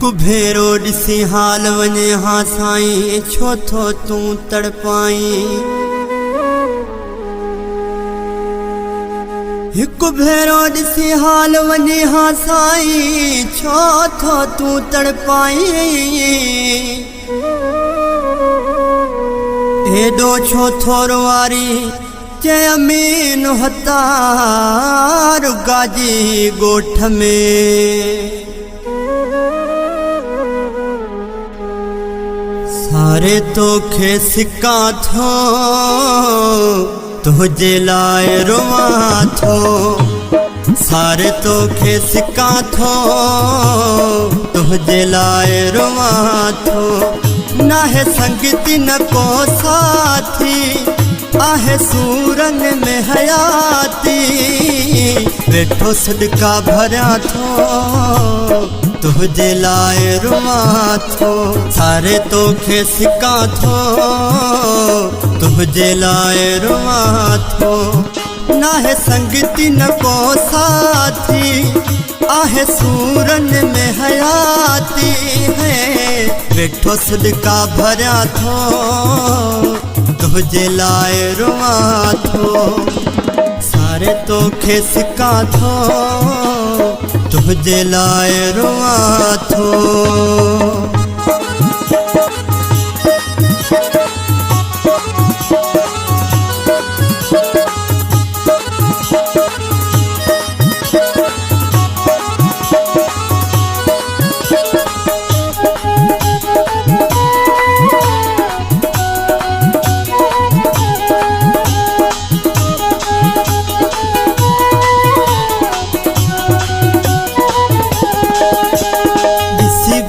हिकु भेरो ॾिसी हाल वञे हा साईं, छो थो तूं तड़पाई। हिकु भेरो ॾिसी हाल वञे हा साईं, छो थो तूं तड़पाई। हेॾो छो थोरो वारी चए अमीन हतार गाजी ॻोठ में। सारे तोखे सिका थो, तुझे लाइ रोवां थो। सारे तोखे सिका थो, तुझे लाइ रोवां थो। नाहे संगती न को साथी, आहे सूरन में हयाती। वेठो सदका भरिया थो, तुझे लाइ रोवां थो। सारे तोखे सिका थो, तुझे लाइ रोवां थो। नाहे संगती न को साथी, आहे सूरन में हयाती है। वेठो सदका भरिया थो, तुझे लाइ रोवां थो। सारे तोखे सिका थो, तुझे लाइ रोवां थो।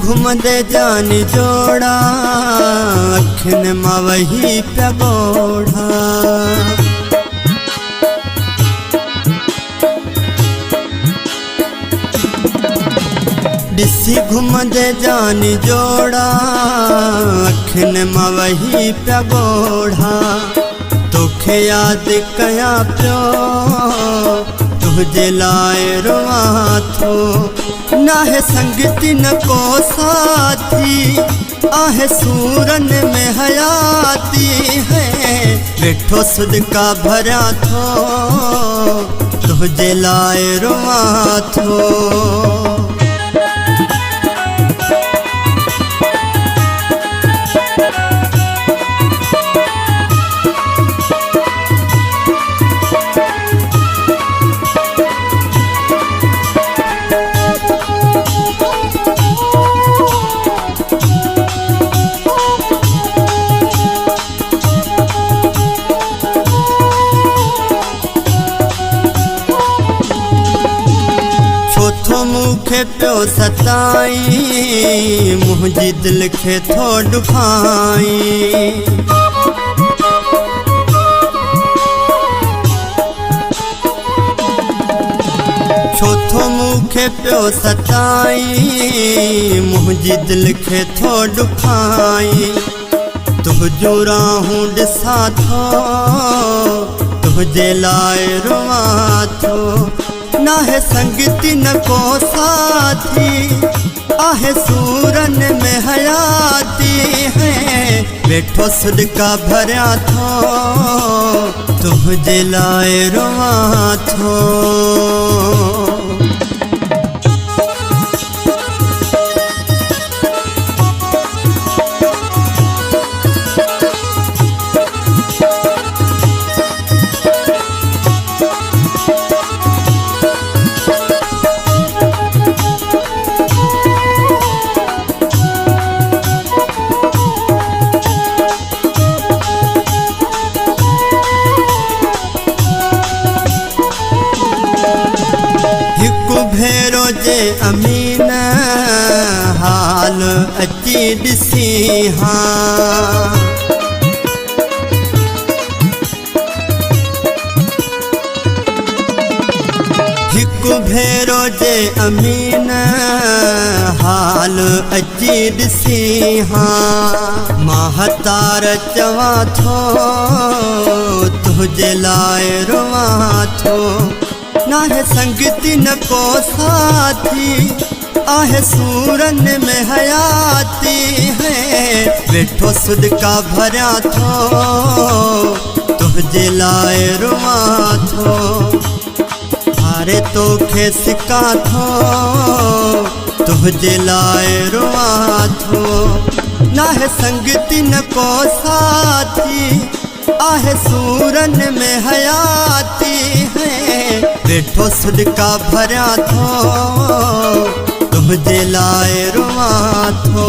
घुमंदे जान जोड़ा, अखिन मां वही पिया ॻोढ़ा। ॾिसी घुमंदे जान जोड़ा, अखिन मां वही पिया ॻोढ़ा। तोखे यादि कयां पियो, तुझे लाइ रोवां थो। नाहे संगती न को साथी, आहे सूरन में हयाती है। वेठो सदका भरिया थो, तुझे लाइ रोवां थो। मूंखे पियो सताई, मुंहिंजी दिल खे थो ॾुखाई। छो थो मूंखे पियो सताई, मुंहिंजी दिल खे थो ॾुखाई। तुंहिंजूं राहूं ॾिसां थो, तुझे लाइ रोवां थो। नाहे संगती न को साथी, आहे सूरन में हयाती है। वेठो सदका भरिया थो, तुझे लाइ रोवां थो। भेरो जे अमीन हाल अची ॾिसी हाँ। हिकु भेरो जे अमीन हाल अची ॾिसी हाँ। मां हतार चवां थो, तुझे लाइ रोवां थो। नाहे संगती न को साथी, आहे सूरन में हयाती है वेठो सुध का भरिया थो तुझे लाए रुआ थो हारे तो खे सिका थो तुझे लाए रुआ थो ना है संगति न को साथी आहे सूरन में हयाती है वेठो सुध का भरिया थो तुझे लाए रुआ थो।